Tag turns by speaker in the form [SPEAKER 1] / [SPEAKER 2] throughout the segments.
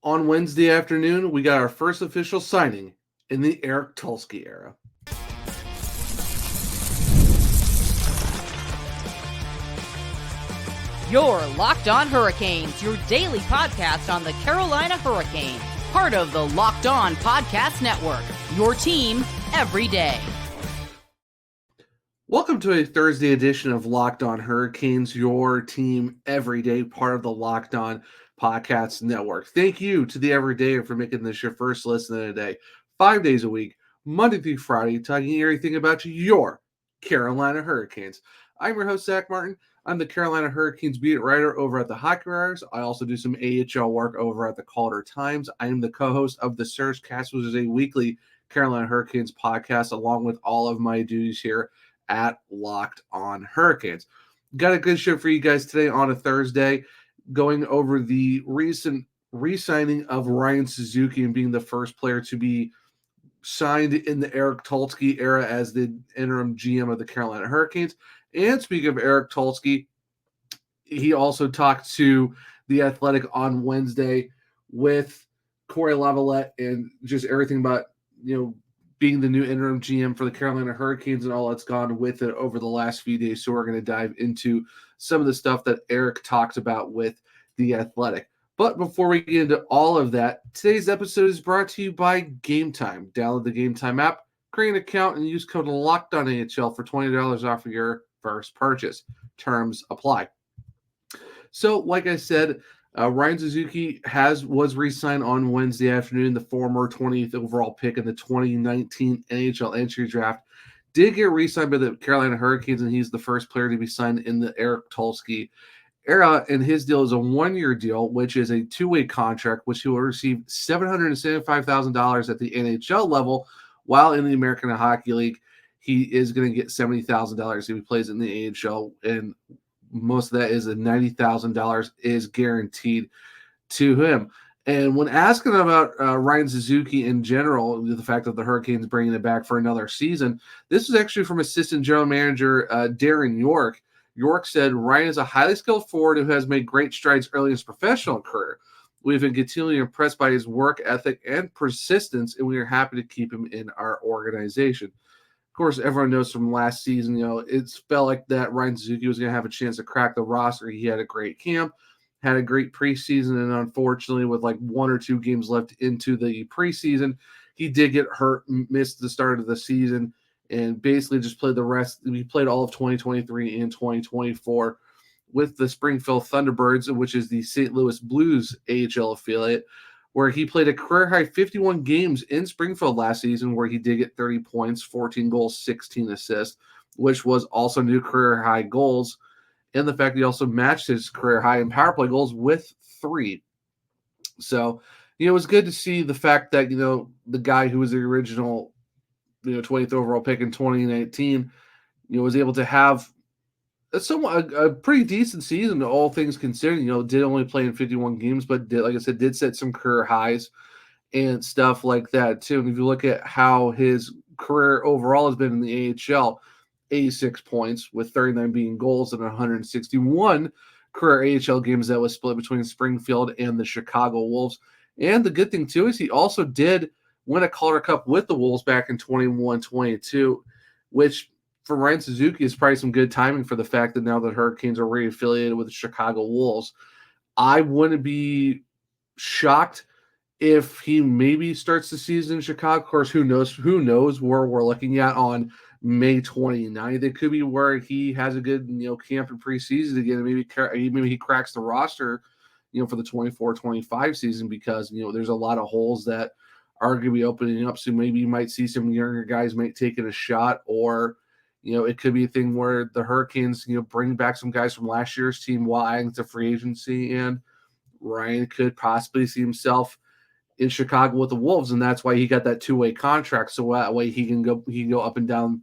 [SPEAKER 1] On Wednesday afternoon, we got our first official signing in the Eric Tulsky era.
[SPEAKER 2] You're Locked On Hurricanes, your daily podcast on the Carolina Hurricanes, part of the Locked On Podcast Network, your team every day.
[SPEAKER 1] Welcome to a Thursday edition of Locked On Hurricanes, your team every day, part of the Locked On Podcast Network. Thank you to the Everydayer for making this your first listen of the day, 5 days a week, Monday through Friday, talking everything about your Carolina Hurricanes. I'm your host, Zach Martin. I'm the Carolina Hurricanes beat writer over at the Hockey Writers. I also do some AHL work over at the Calder Times. I am the co-host of the Surgecast, which is a weekly Carolina Hurricanes podcast, along with all of my duties here at Locked On Hurricanes. Got a good show for you guys today on a Thursday, going over the recent re-signing of Ryan Suzuki and being the first player to be signed in the Eric Tulsky era as the interim GM of the Carolina Hurricanes. And speaking of Eric Tulsky, he also talked to The Athletic on Wednesday with Corey Lavalette and just everything about, being the new interim GM for the Carolina Hurricanes and all that's gone with it over the last few days. So we're going to dive into some of the stuff that Eric talked about with The Athletic. But before we get into all of that, today's episode is brought to you by Game Time. Download the Game Time app, create an account, and use code LOCKEDONAHL for $20 off of your first purchase. Terms apply. So, like I said, Ryan Suzuki was re-signed on Wednesday afternoon. The former 20th overall pick in the 2019 NHL entry draft did get re-signed by the Carolina Hurricanes, and he's the first player to be signed in the Eric Tulsky era. And his deal is a one-year deal, which is a two-way contract, which he will receive $775,000 at the NHL level, while in the American Hockey League, he is going to get $70,000 if he plays in the AHL, and most of that is $90,000 is guaranteed to him. And when asking about Ryan Suzuki in general, the fact that the Hurricanes bringing it back for another season, this was actually from assistant general manager Darren York. York said, Ryan is a highly skilled forward who has made great strides early in his professional career. We've been continually impressed by his work ethic and persistence, and we are happy to keep him in our organization. Of course, everyone knows from last season, it felt like that Ryan Suzuki was going to have a chance to crack the roster. He had a great camp, had a great preseason, and unfortunately, with like one or two games left into the preseason, he did get hurt, missed the start of the season, and basically just played the rest. He played all of 2023 and 2024 with the Springfield Thunderbirds, which is the St. Louis Blues AHL affiliate, where he played a career-high 51 games in Springfield last season, where he did get 30 points, 14 goals, 16 assists, which was also new career-high goals, and the fact that he also matched his career-high in power play goals with 3. So, it was good to see the fact that, the guy who was the original, 20th overall pick in 2019, was able to have a pretty decent season, all things considered. Did only play in 51 games, but did set some career highs and stuff like that too. And if you look at how his career overall has been in the AHL, 86 points with 39 being goals and 161 career AHL games that was split between Springfield and the Chicago Wolves. And the good thing too is he also did win a Calder Cup with the Wolves back in 21-22, which for Ryan Suzuki is probably some good timing for the fact that now the Hurricanes are re-affiliated with the Chicago Wolves. I wouldn't be shocked if he maybe starts the season in Chicago. Of course, who knows where we're looking at on May 29th. It could be where he has a good, camp and preseason again. Maybe he cracks the roster, for the 24-25 season, because, there's a lot of holes that are going to be opening up. So maybe you might see some younger guys might take it a shot, or it could be a thing where the Hurricanes, bring back some guys from last year's team while adding to free agency, and Ryan could possibly see himself in Chicago with the Wolves, and that's why he got that two-way contract. So that way he can go up and down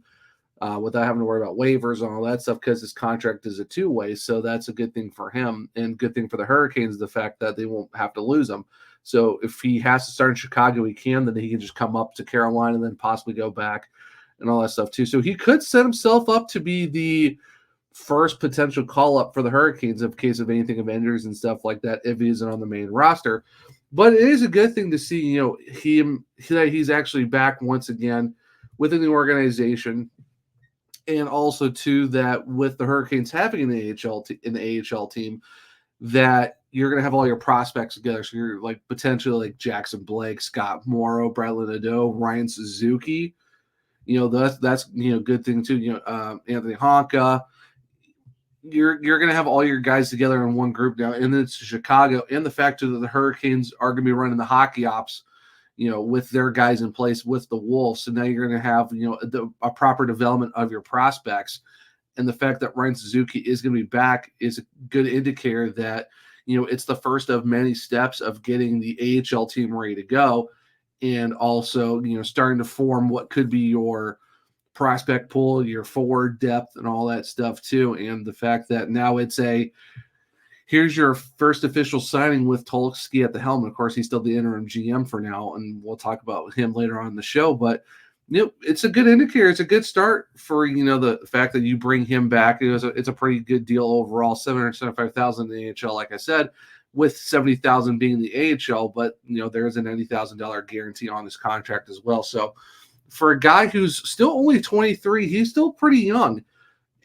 [SPEAKER 1] without having to worry about waivers and all that stuff, because his contract is a two-way. So that's a good thing for him, and good thing for the Hurricanes, the fact that they won't have to lose him. So if he has to start in Chicago, he can. Then he can just come up to Carolina and then possibly go back and all that stuff too. So he could set himself up to be the first potential call-up for the Hurricanes in case of anything of injuries and stuff like that if he isn't on the main roster. But it is a good thing to see, that he's actually back once again within the organization, and also too that with the Hurricanes having an AHL team, that you're going to have all your prospects together. So you're like potentially like Jackson Blake, Scott Morrow, Bradley Nadeau, Ryan Suzuki. That's good thing too. Anthony Honka. You're going to have all your guys together in one group now, and then it's Chicago, and the fact that the Hurricanes are going to be running the hockey ops, with their guys in place with the Wolves. So now you're going to have a proper development of your prospects, and the fact that Ryan Suzuki is going to be back is a good indicator that it's the first of many steps of getting the AHL team ready to go, and also starting to form what could be your prospect pool, your forward depth, and all that stuff too. And the fact that now here's your first official signing with Tulsky at the helm. Of course, he's still the interim GM for now, and we'll talk about him later on in the show. But it's a good indicator. It's a good start for the fact that you bring him back. It's a pretty good deal overall. $775,000 in the AHL, like I said, with $70,000 being the AHL. But there is a $90,000 guarantee on this contract as well. So for a guy who's still only 23, he's still pretty young.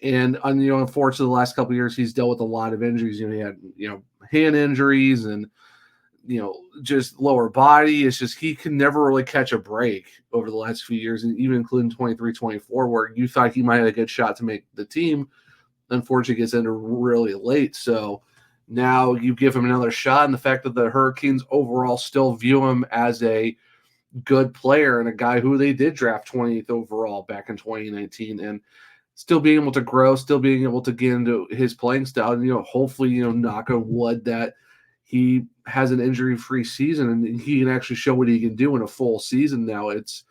[SPEAKER 1] And unfortunately, the last couple of years, he's dealt with a lot of injuries. He had hand injuries and just lower body. It's just he can never really catch a break over the last few years, and even including 23, 24, where you thought he might have a good shot to make the team. Unfortunately, gets ended really late. So now you give him another shot, and the fact that the Hurricanes overall still view him as a good player and a guy who they did draft 20th overall back in 2019, and still being able to grow, still being able to get into his playing style, and hopefully, knock on wood that he has an injury-free season and he can actually show what he can do in a full season. Now it's,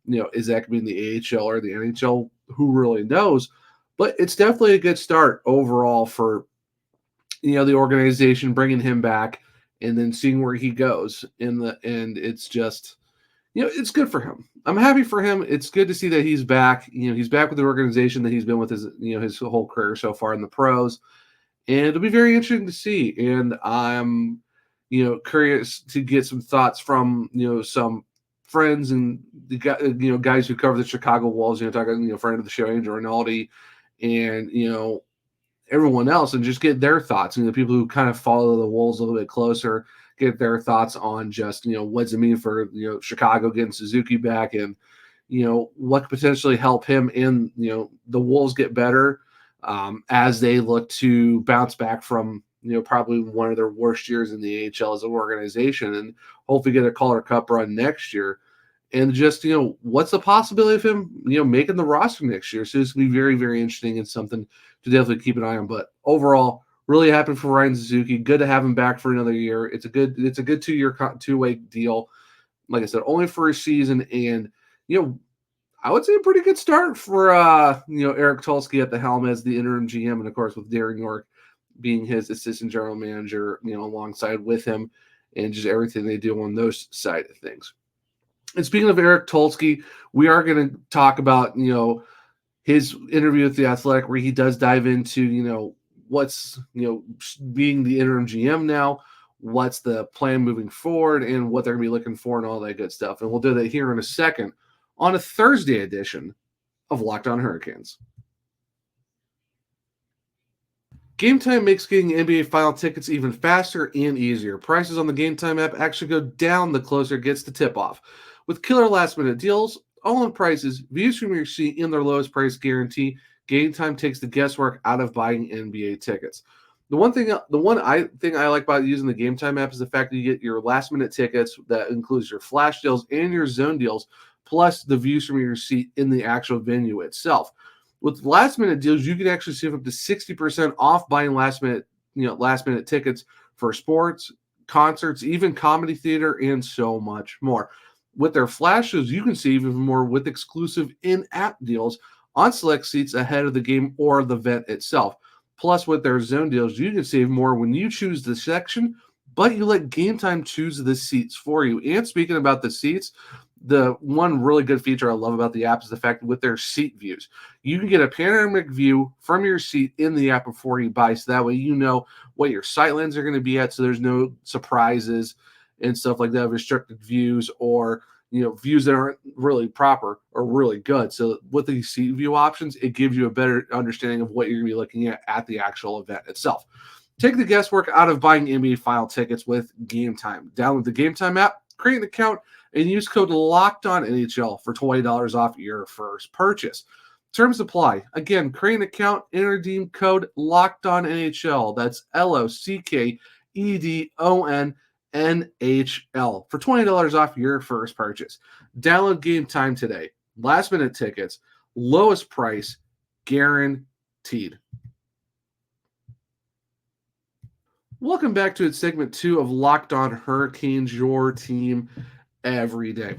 [SPEAKER 1] is that going to be in the AHL or the NHL? Who really knows? But it's definitely a good start overall for, the organization bringing him back and then seeing where he goes in the end. It's just, it's good for him. I'm happy for him. It's good to see that he's back. He's back with the organization that he's been with his whole career so far in the pros. And it'll be very interesting to see. And I'm, curious to get some thoughts from, some friends and the guys who cover the Chicago Wolves, talking, friend of the show, Andrew Rinaldi, and, everyone else, and just get their thoughts. The people who kind of follow the Wolves a little bit closer, get their thoughts on just, what does it mean for, Chicago getting Suzuki back, and, what could potentially help him and, the Wolves get better as they look to bounce back from, probably one of their worst years in the AHL as an organization, and hopefully get a Calder Cup run next year. And just, what's the possibility of him, making the roster next year? So it's going to be very, very interesting and something to definitely keep an eye on. But overall, really happy for Ryan Suzuki. Good to have him back for another year. It's a good 2-year two-way deal. Like I said, only for a season. And, I would say a pretty good start for, Eric Tulsky at the helm as the interim GM. And, of course, with Darren York being his assistant general manager, alongside with him, and just everything they do on those side of things. And speaking of Eric Tulsky, we are going to talk about, his interview with The Athletic, where he does dive into, what's, being the interim GM now, what's the plan moving forward, and what they're going to be looking for and all that good stuff. And we'll do that here in a second on a Thursday edition of Locked On Hurricanes. Game Time makes getting NBA final tickets even faster and easier. Prices on the Game Time app actually go down the closer it gets to tip-off. With killer last-minute deals, all-in prices, views from your seat, and their lowest price guarantee, Game Time takes the guesswork out of buying NBA tickets. The one thing I like about using the Game Time app is the fact that you get your last-minute tickets that includes your flash deals and your zone deals, plus the views from your seat in the actual venue itself. With last-minute deals, you can actually save up to 60% off buying last-minute tickets for sports, concerts, even comedy theater, and so much more. With their flash deals, you can save even more with exclusive in-app deals on select seats ahead of the game or the event itself. Plus, with their zone deals, you can save more when you choose the section, but you let Game Time choose the seats for you. And speaking about the seats, the one really good feature I love about the app is the fact that with their seat views, you can get a panoramic view from your seat in the app before you buy. So that way you know what your sight lines are going to be at, so there's no surprises. and stuff like that, restricted views or views that aren't really proper or really good. So with these seat view options, it gives you a better understanding of what you're going to be looking at the actual event itself. Take the guesswork out of buying NBA Final tickets with Game Time. Download the Game Time app, create an account, and use code LOCKEDONNHL for $20 off your first purchase. Terms apply. Again, create an account and redeem code LOCKEDONNHL. That's LOCKEDONNHL for $20 off your first purchase. Download Game Time today. Last minute tickets, lowest price, guaranteed. Welcome back to segment 2 of Locked On Hurricanes, your team every day.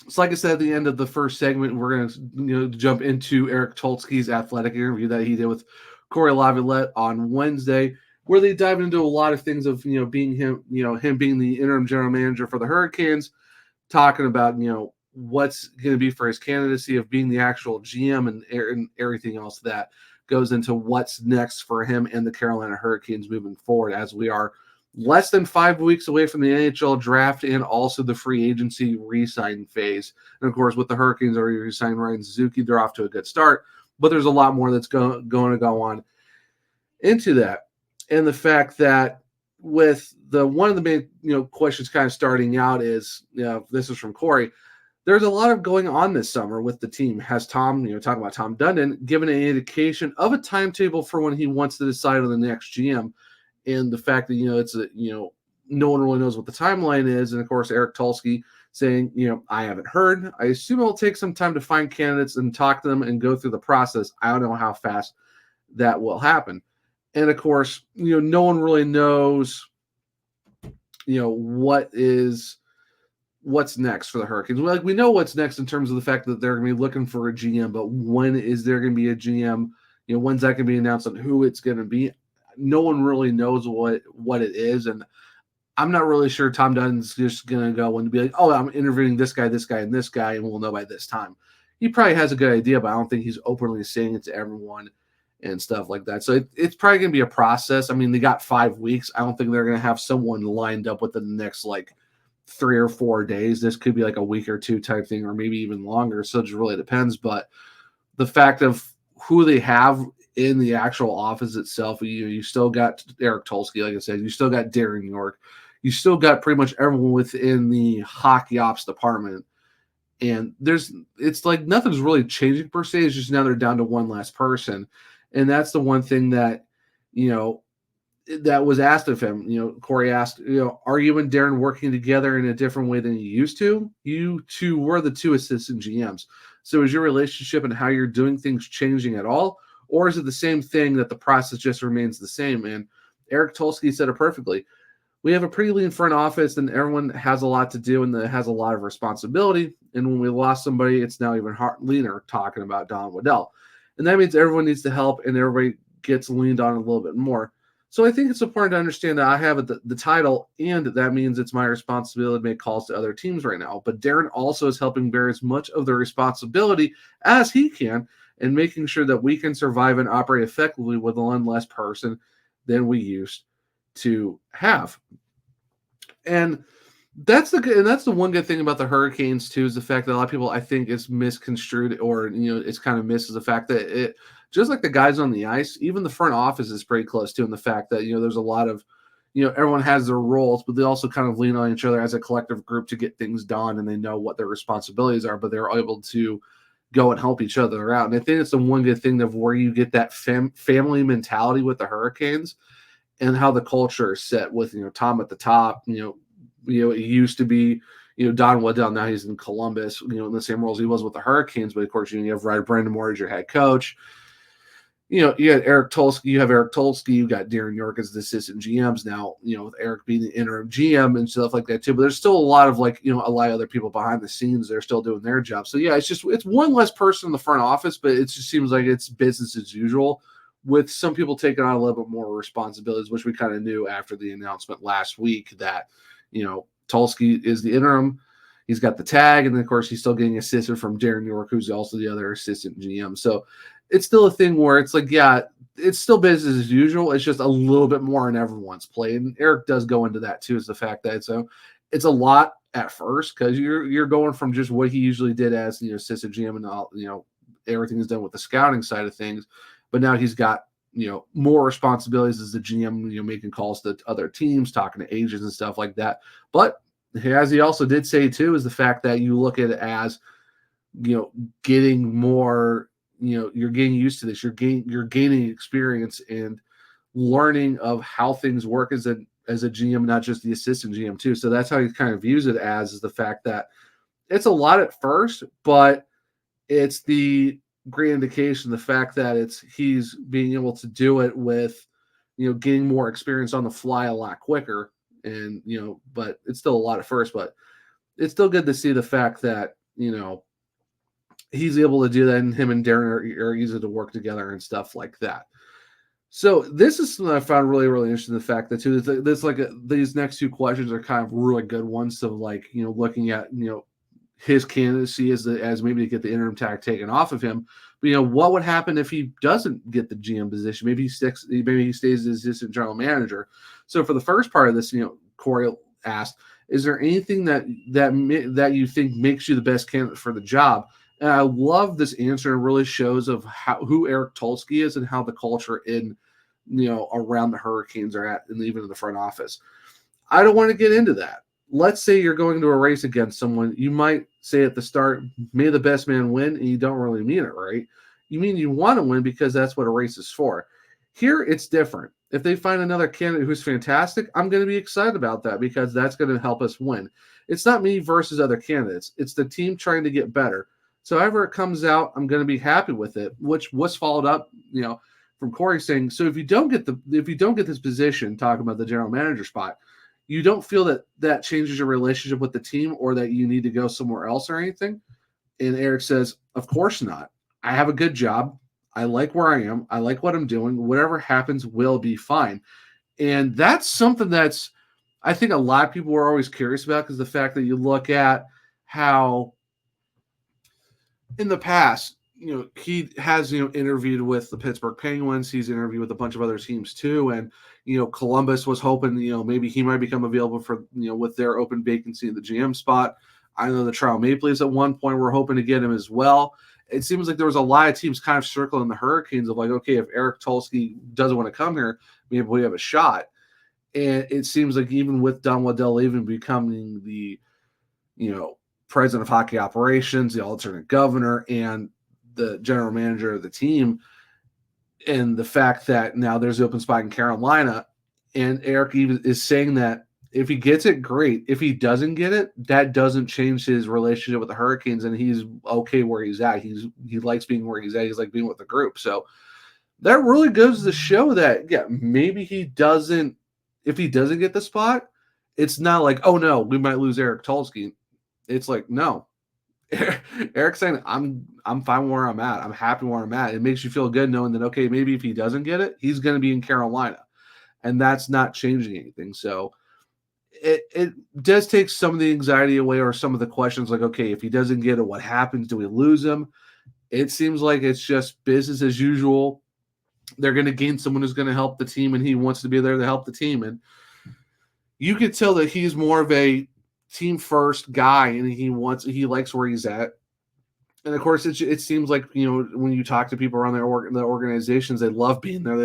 [SPEAKER 1] So like I said at the end of the first segment, we're going to jump into Eric Tulsky's athletic interview that he did with Corey Laviolette on Wednesday, where they dive into a lot of things of being him being the interim general manager for the Hurricanes, talking about what's going to be for his candidacy of being the actual GM and everything else that goes into what's next for him and the Carolina Hurricanes moving forward, as we are less than 5 weeks away from the NHL draft and also the free agency re-sign phase. And of course, with the Hurricanes already re-signed Ryan Suzuki, they're off to a good start, but there's a lot more that's going to go on into that. And the fact that with one of the main questions kind of starting out is, this is from Corey, there's a lot of going on this summer with the team. Has Tom, talking about Tom Dundon, given an indication of a timetable for when he wants to decide on the next GM? And the fact that, it's no one really knows what the timeline is. And of course, Eric Tulsky saying, I haven't heard. I assume it'll take some time to find candidates and talk to them and go through the process. I don't know how fast that will happen. And of course, no one really knows, what's next for the Hurricanes. We know what's next in terms of the fact that they're going to be looking for a GM, but when is there going to be a GM? When's that going to be announced on who it's going to be? No one really knows what it is, and I'm not really sure Tom Dunn's just going to go and be like, oh, I'm interviewing this guy, and this guy, and we'll know by this time. He probably has a good idea, but I don't think he's openly saying it to everyone and stuff like that. So it's probably going to be a process. I mean, they got 5 weeks. I don't think they're going to have someone lined up within the next 3 or 4 days. This could be a week or two type thing, or maybe even longer. So it just really depends. But the fact of who they have in the actual office itself, you still got Eric Tulsky, like I said, you still got Darren York, you still got pretty much everyone within the hockey ops department. And it's nothing's really changing per se. It's just now they're down to one last person. And that's the one thing that, that was asked of him. Corey asked, are you and Darren working together in a different way than you used to? You two were the two assistant GMs. So is your relationship and how you're doing things changing at all? Or is it the same thing that the process just remains the same? And Eric Tulsky said it perfectly. We have a pretty lean front office and everyone has a lot to do and has a lot of responsibility. And when we lost somebody, it's now even leaner, talking about Don Waddell. And that means everyone needs to help and everybody gets leaned on a little bit more. So I think it's important to understand that I have the title, and that means it's my responsibility to make calls to other teams right now. But Darren also is helping bear as much of the responsibility as he can and making sure that we can survive and operate effectively with one less person than we used to have. And that's the one good thing about the Hurricanes too, is the fact that a lot of people, I think, is misconstrued, or it's kind of misses the fact that it, just like the guys on the ice, even the front office is pretty close to, in the fact that there's a lot of everyone has their roles, but they also kind of lean on each other as a collective group to get things done, and they know what their responsibilities are, but they're able to go and help each other out. And I think it's the one good thing of where you get that family mentality with the Hurricanes, and how the culture is set with Tom at the top. It used to be Don Waddell. Now he's in Columbus. In the same roles he was with the Hurricanes. But of course, you have Ryan Brind'amour as your head coach. You had Eric Tulsky. You have Eric Tulsky. You got Darren York as the assistant GMs now. With Eric being the interim GM and stuff like that too. But there's still a lot of a lot of other people behind the scenes. They're still doing their job. So yeah, it's one less person in the front office, but it just seems like it's business as usual, with some people taking on a little bit more responsibilities, which we kind of knew after the announcement last week that Tulsky is the interim. He's got the tag, and then of course he's still getting assisted from Darren York, who's also the other assistant GM. So it's still a thing where it's it's still business as usual. It's just a little bit more on everyone's plate. And Eric does go into that too, is the fact that it's a lot at first because you're going from just what he usually did as assistant GM and all, everything is done with the scouting side of things, but now he's got more responsibilities as the GM, making calls to other teams, talking to agents and stuff like that. But as he also did say too, is the fact that you look at it as getting more, you're getting used to this, you're gaining experience and learning of how things work as a GM, not just the assistant GM too. So that's how he kind of views it as, is the fact that it's a lot at first, but it's the great indication, the fact that he's being able to do it with, getting more experience on the fly a lot quicker. And, but it's still a lot at first, but it's still good to see the fact that, he's able to do that, and him and Darren are easy to work together and stuff like that. So this is something I found really, really interesting. The fact that too, these next two questions are kind of really good ones. So looking at, his candidacy as maybe to get the interim tag taken off of him. But what would happen if he doesn't get the GM position? Maybe he stays as assistant general manager. So for the first part of this, Corey asked, is there anything that you think makes you the best candidate for the job? And I love this answer. It really shows of who Eric Tulsky is and how the culture in around the Hurricanes are at, and even in the front office. I don't want to get into that. Let's say you're going to a race against someone. You might say at the start, may the best man win, and you don't really mean it, right? You mean you want to win because that's what a race is for. Here, it's different. If they find another candidate who's fantastic, I'm going to be excited about that because that's going to help us win. It's not me versus other candidates. It's the team trying to get better. So however it comes out, I'm going to be happy with it, which was followed up, from Corey saying, so if you don't get this position, talking about the general manager spot, you don't feel that changes your relationship with the team or that you need to go somewhere else or anything? And Eric says, of course not. I have a good job. I like where I am. I like what I'm doing. Whatever happens will be fine. And that's something that's, I think a lot of people were always curious about, because the fact that you look at how in the past, he has, interviewed with the Pittsburgh Penguins. He's interviewed with a bunch of other teams too. And, Columbus was hoping, maybe he might become available for, with their open vacancy in the GM spot. I know the Toronto Maple Leafs at one point were hoping to get him as well. It seems like there was a lot of teams kind of circling the Hurricanes of like, okay, if Eric Tulsky doesn't want to come here, maybe we have a shot. And it seems like even with Don Waddell even becoming the, president of hockey operations, the alternate governor, and the general manager of the team, and the fact that now there's an open spot in Carolina, and Eric even is saying that if he gets it, great. If he doesn't get it, that doesn't change his relationship with the Hurricanes, and he's okay where he's at. He likes being where he's at. He's like being with the group. So that really goes to show that, yeah, maybe if he doesn't get the spot, it's not like, oh no, we might lose Eric Tulsky. It's like, no. Eric's saying, I'm fine where I'm at. I'm happy where I'm at. It makes you feel good knowing that, okay, maybe if he doesn't get it, he's going to be in Carolina. And that's not changing anything. So it does take some of the anxiety away, or some of the questions like, okay, if he doesn't get it, what happens? Do we lose him? It seems like it's just business as usual. They're going to gain someone who's going to help the team, and he wants to be there to help the team. And you could tell that he's more of a team first guy, and he likes where he's at. And of course, it seems like, when you talk to people around the organizations, they love being there.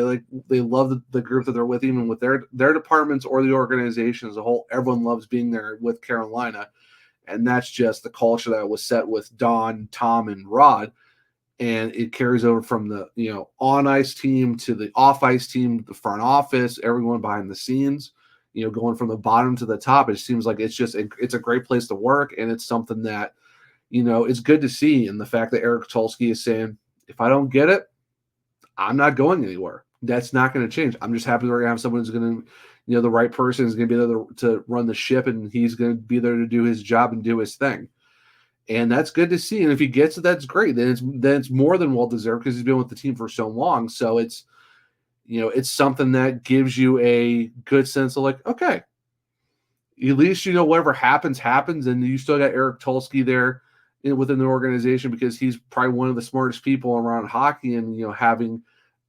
[SPEAKER 1] They love the group that they're with, even with their departments or the organization as a whole. Everyone loves being there with Carolina, and that's just the culture that was set with Don, Tom, and Rod. And it carries over from the on ice team to the off ice team, the front office, everyone behind the scenes. Going from the bottom to the top, it seems like it's a great place to work, and it's something that, it's good to see. And the fact that Eric Tulsky is saying, if I don't get it, I'm not going anywhere. That's not going to change. I'm just happy we're going to have someone who's going to, the right person is going to be there to run the ship, and he's going to be there to do his job and do his thing. And that's good to see. And if he gets it, that's great. Then it's more than well deserved, because he's been with the team for so long. So it's, it's something that gives you a good sense of like, okay, at least, whatever happens, and you still got Eric Tulsky there within the organization, because he's probably one of the smartest people around hockey, and, having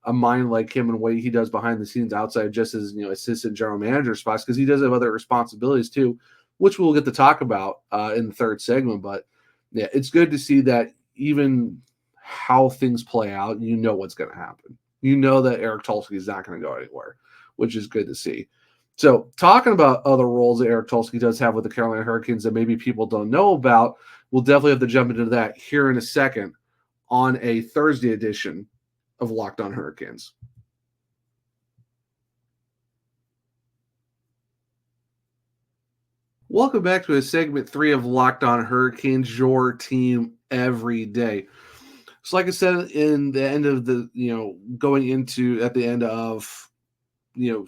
[SPEAKER 1] a mind like him and what he does behind the scenes outside just as, assistant general manager spots, because he does have other responsibilities too. which we'll get to talk about in the third segment. But yeah, it's good to see that even how things play out, you know what's going to happen. You know that Eric Tulsky is not going to go anywhere, which is good to see. So talking about other roles that Eric Tulsky does have with the Carolina Hurricanes that maybe people don't know about, we'll definitely have to jump into that here in a second on a Thursday edition of Locked On Hurricanes. Welcome back to segment 3 of Locked On Hurricanes, your team every day. So like I said, in the end of the, going into at the end of,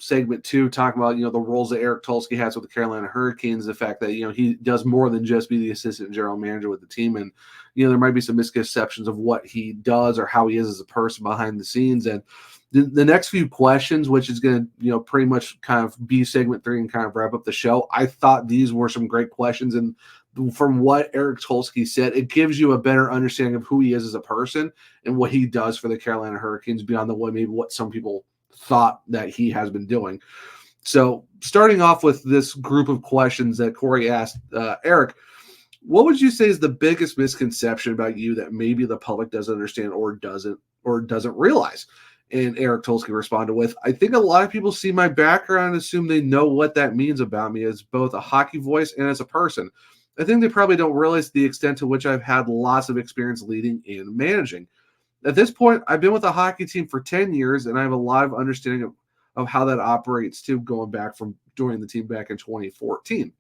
[SPEAKER 1] segment 2, talking about, the roles that Eric Tulsky has with the Carolina Hurricanes, the fact that, he does more than just be the assistant general manager with the team. And, there might be some misconceptions of what he does or how he is as a person behind the scenes. And the next few questions, which is going to, pretty much kind of be segment 3 and kind of wrap up the show. I thought these were some great questions. And from what Eric Tulsky said, it gives you a better understanding of who he is as a person and what he does for the Carolina Hurricanes beyond the way maybe what some people thought that he has been doing. So starting off with this group of questions that Corey asked, Eric, what would you say is the biggest misconception about you that maybe the public doesn't understand or doesn't realize? And Eric Tulsky responded with, I think a lot of people see my background and assume they know what that means about me as both a hockey voice and as a person. I think they probably don't realize the extent to which I've had lots of experience leading and managing. At this point, I've been with a hockey team for 10 years, and I have a lot of understanding of how that operates too, going back from joining the team back in 2014.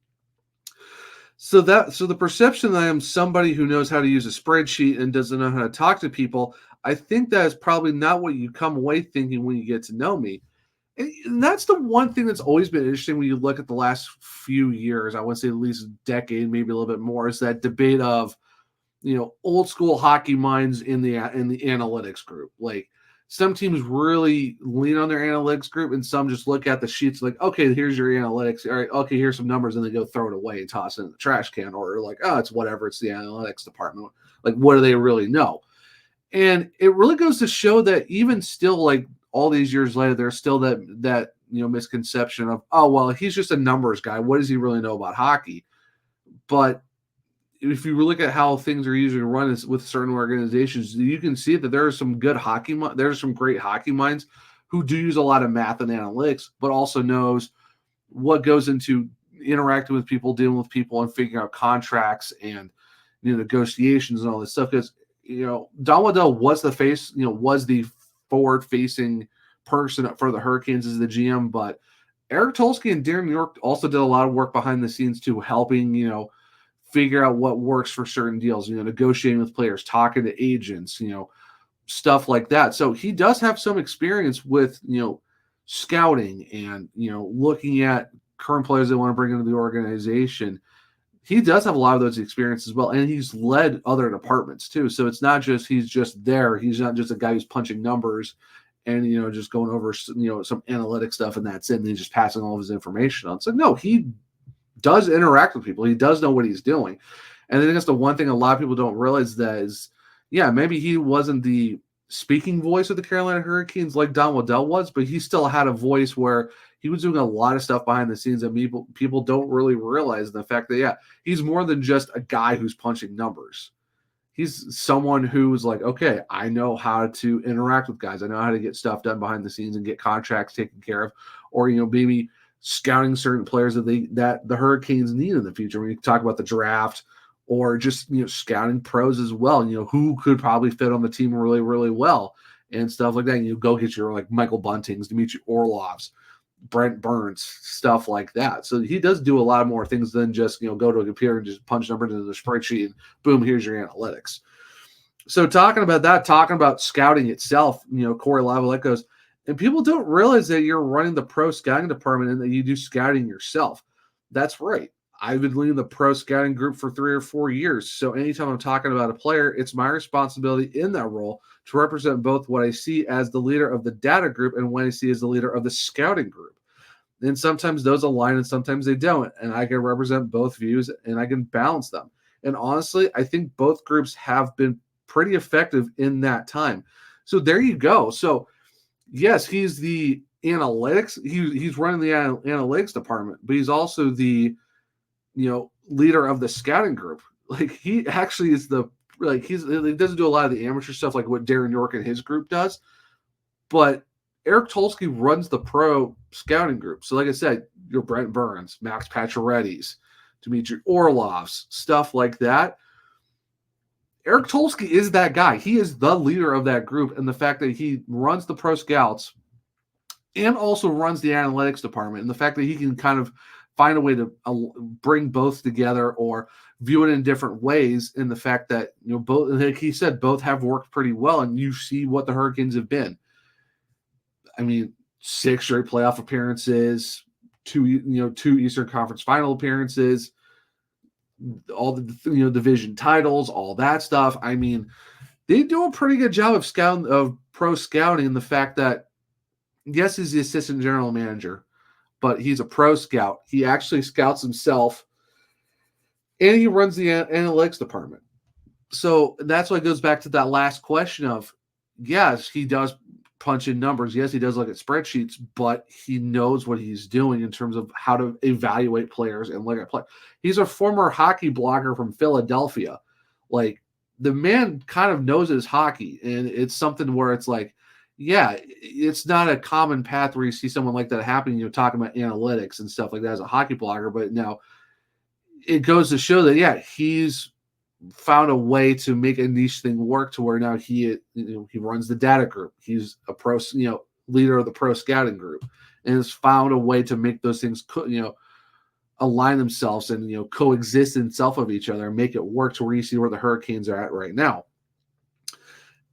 [SPEAKER 1] So the perception that I am somebody who knows how to use a spreadsheet and doesn't know how to talk to people, I think that is probably not what you come away thinking when you get to know me. And that's the one thing that's always been interesting when you look at the last few years, I would say at least a decade, maybe a little bit more, is that debate of, old school hockey minds in the analytics group. Like some teams really lean on their analytics group and some just look at the sheets like, okay, here's your analytics. All right, okay, here's some numbers, and they go throw it away and toss it in the trash can, or like, oh, it's whatever, it's the analytics department. Like, what do they really know? And it really goes to show that even still, like all these years later, there's still that misconception of, oh, well, he's just a numbers guy. What does he really know about hockey? But if you look at how things are usually run with certain organizations, you can see that there are some good there's some great hockey minds who do use a lot of math and analytics, but also knows what goes into interacting with people, dealing with people, and figuring out contracts and negotiations and all this stuff. Because Don Waddell was the face, was the forward-facing person for the Hurricanes as the GM, but Eric Tulsky and Darren York also did a lot of work behind the scenes too, helping figure out what works for certain deals, negotiating with players, talking to agents, stuff like that. So he does have some experience with, scouting and, looking at current players they want to bring into the organization. He does have a lot of those experiences as well. And he's led other departments too. So it's not just, he's just there. He's not just a guy who's punching numbers and, just going over, some analytic stuff and that's it. And he's just passing all of his information on. So no, he does interact with people. He does know what he's doing. And I think that's the one thing a lot of people don't realize that is, yeah, maybe he wasn't the speaking voice of the Carolina Hurricanes like Don Waddell was, but he still had a voice where he was doing a lot of stuff behind the scenes that people don't really realize. The fact that, yeah, he's more than just a guy who's punching numbers. He's someone who's like, okay, I know how to interact with guys. I know how to get stuff done behind the scenes and get contracts taken care of, or, maybe scouting certain players that the Hurricanes need in the future. When you talk about the draft or just, scouting pros as well, who could probably fit on the team really, really well and stuff like that. And you go get your like Michael Buntings, Dmitry Orlovs, Brent Burns, stuff like that. So he does do a lot more things than just, go to a computer and just punch numbers into the spreadsheet and boom, here's your analytics. So talking about scouting itself, Corey Lavalette goes, and people don't realize that you're running the pro scouting department and that you do scouting yourself. That's right. I've been leading the pro scouting group for 3 or 4 years. So anytime I'm talking about a player, it's my responsibility in that role to represent both what I see as the leader of the data group and what I see as the leader of the scouting group. And sometimes those align and sometimes they don't. And I can represent both views and I can balance them. And honestly, I think both groups have been pretty effective in that time. So there you go. So yes, he's the analytics. He's running the analytics department, but he's also the leader of the scouting group. Like he actually is he doesn't do a lot of the amateur stuff like what Darren York and his group does, but Eric Tulsky runs the pro scouting group. So like I said, your Brent Burns, Max Pacioretty's, Dmitry Orlov's, stuff like that. Eric Tulsky is that guy. He is the leader of that group, and the fact that he runs the pro scouts and also runs the analytics department, and the fact that he can kind of find a way to bring both together or view it in different ways, and the fact that both, like he said, both have worked pretty well, and you see what the Hurricanes have been. I mean, 6 straight playoff appearances, 2 Eastern Conference Final appearances, all the division titles, all that stuff. I mean, they do a pretty good job of pro scouting, and the fact that yes, he's the assistant general manager, but he's a pro scout. He actually scouts himself, and he runs the analytics department. So that's why it goes back to that last question of, yes, he does punch in numbers. Yes, he does look at spreadsheets, but he knows what he's doing in terms of how to evaluate players and look at play. He's a former hockey blogger from Philadelphia. Like, the man kind of knows his hockey, and it's something where it's like, yeah, it's not a common path where you see someone like that happening, talking about analytics and stuff like that as a hockey blogger. But now it goes to show that, yeah, he's found a way to make a niche thing work to where now he runs the data group. He's a pro, leader of the pro scouting group, and has found a way to make those things, align themselves and, coexist in self of each other and make it work to where you see where the Hurricanes are at right now.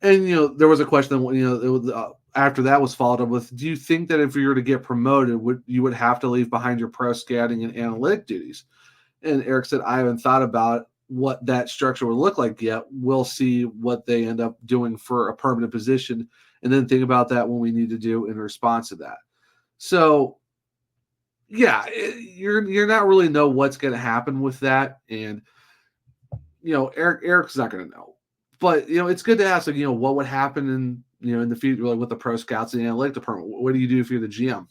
[SPEAKER 1] And, there was a question that, after that was followed up with, do you think that if you were to get promoted, you would have to leave behind your pro scouting and analytic duties? And Eric said, I haven't thought about what that structure would look like yet. We'll see what they end up doing for a permanent position, and then think about that when we need to do in response to that. So, yeah, you're not really know what's going to happen with that, and Eric's not going to know. But it's good to ask, like, what would happen in the future, like with the pro scouts and the analytic department. What do you do if you're the GM?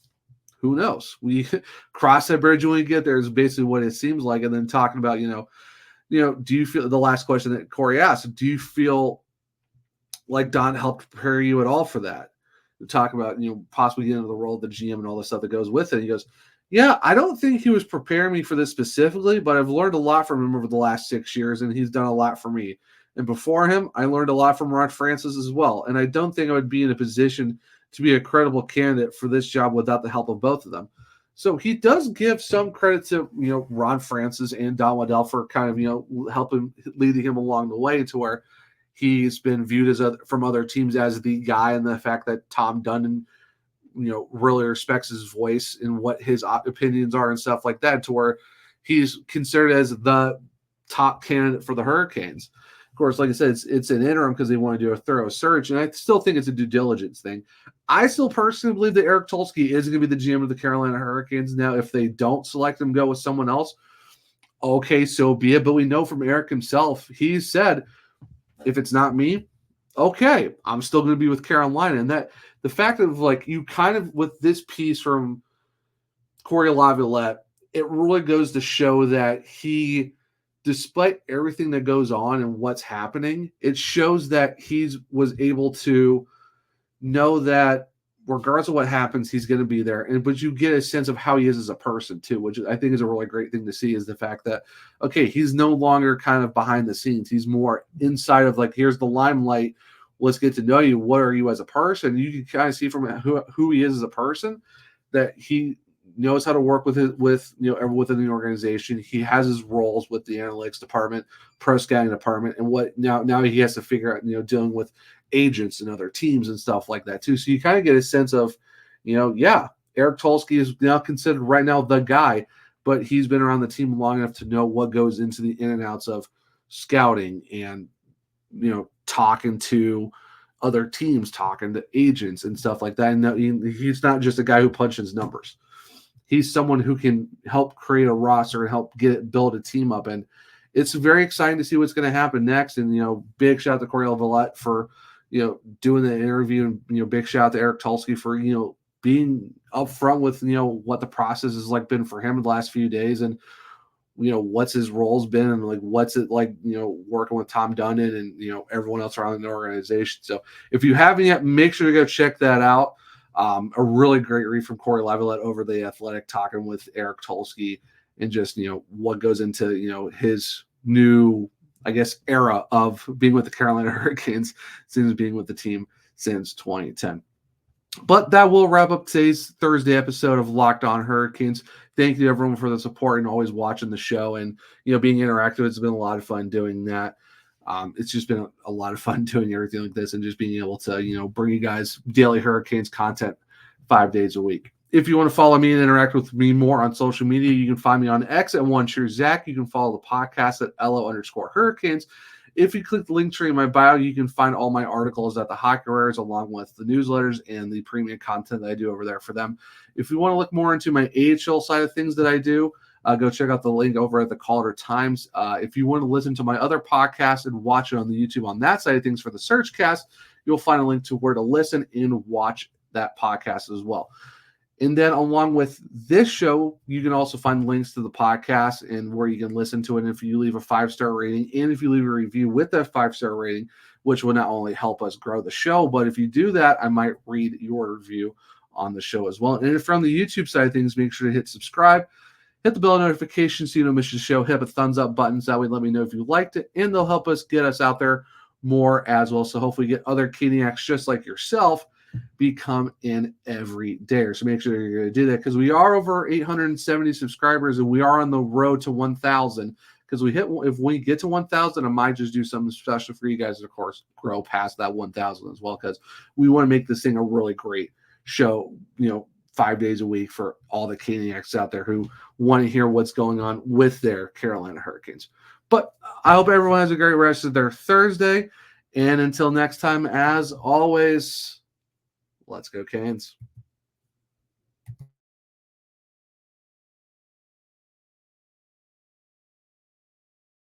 [SPEAKER 1] Who knows? We cross that bridge when we get there is basically what it seems like. And then talking about, do you feel, the last question that Corey asked, do you feel like Don helped prepare you at all for that? We talk about, possibly getting into the role of the GM and all the stuff that goes with it. And he goes, yeah, I don't think he was preparing me for this specifically, but I've learned a lot from him over the last 6 years, and he's done a lot for me. And before him, I learned a lot from Ron Francis as well. And I don't think I would be in a position to be a credible candidate for this job without the help of both of them. So he does give some credit to, Ron Francis and Don Waddell for kind of, helping, leading him along the way to where he's been viewed as from other teams as the guy, and the fact that Tom Dundon, really respects his voice and what his opinions are and stuff like that, to where he's considered as the top candidate for the Hurricanes. Of course, like I said, it's an interim because they want to do a thorough search, and I still think it's a due diligence thing. I still personally believe that Eric Tulsky is going to be the GM of the Carolina Hurricanes. Now, if they don't select him, go with someone else, okay, so be it. But we know from Eric himself, he said, if it's not me, okay, I'm still going to be with Carolina. And that the fact of, like, you kind of, with this piece from Corey Laviolette, it really goes to show that he, despite everything that goes on and what's happening, it shows that he was able to know that regardless of what happens, he's going to be there. But you get a sense of how he is as a person too, which I think is a really great thing to see, is the fact that, okay, he's no longer kind of behind the scenes. He's more inside of, like, here's the limelight. Let's get to know you. What are you as a person? You can kind of see from who he is as a person that he knows how to work within the organization. He has his roles with the analytics department, pro scouting department, and what now he has to figure out, dealing with agents and other teams and stuff like that too. So you kind of get a sense of, Eric Tulsky is now considered right now the guy, but he's been around the team long enough to know what goes into the in and outs of scouting and, talking to other teams, talking to agents and stuff like that. And he's not just a guy who punches numbers. He's someone who can help create a roster and help build a team up. And it's very exciting to see what's going to happen next. And, big shout out to Corey Laviolette for, doing the interview, and, big shout out to Eric Tulsky for, being upfront with, what the process has been for him in the last few days and what's his roles been and like what's it like, working with Tom Dundon and everyone else around the organization. So if you haven't yet, make sure to go check that out. A really great read from Corey Lavalette over The Athletic, talking with Eric Tulsky and just what goes into his new, I guess, era of being with the Carolina Hurricanes since being with the team since 2010. But that will wrap up today's Thursday episode of Locked On Hurricanes. Thank you to everyone for the support and always watching the show and being interactive. It's been a lot of fun doing that. It's just been a lot of fun doing everything like this and just being able to bring you guys daily Hurricanes content 5 days a week. If you want to follow me and interact with me more on social media, you can find me on X at OneSureZach. You can follow the podcast at LO_Hurricanes. If you click the link tree in my bio, you can find all my articles at the Hockey Writers, along with the newsletters and the premium content that I do over there for them. If you want to look more into my AHL side of things that I do, go check out the link over at the Calder Times. If you want to listen to my other podcast and watch it on the YouTube on that side of things for the Searchcast, you'll find a link to where to listen and watch that podcast as well. And then along with this show, you can also find links to the podcast and where you can listen to it. And if you leave a 5-star rating and if you leave a review with that 5-star rating, which will not only help us grow the show, but if you do that, I might read your review on the show as well. And if you're on the YouTube side of things, make sure to hit subscribe, hit the bell notification so you don't miss the show, hit a thumbs up button so that way let me know if you liked it, and they'll help us get us out there more as well. So hopefully get other Caniacs just like yourself become in every day. So make sure you're going to do that, because we are over 870 subscribers and we are on the road to 1,000. Because if we get to 1,000, I might just do something special for you guys, and of course grow past that 1,000 as well, because we want to make this thing a really great show, 5 days a week for all the Caniacs out there who want to hear what's going on with their Carolina Hurricanes. But I hope everyone has a great rest of their Thursday, and until next time, as always, let's go Canes.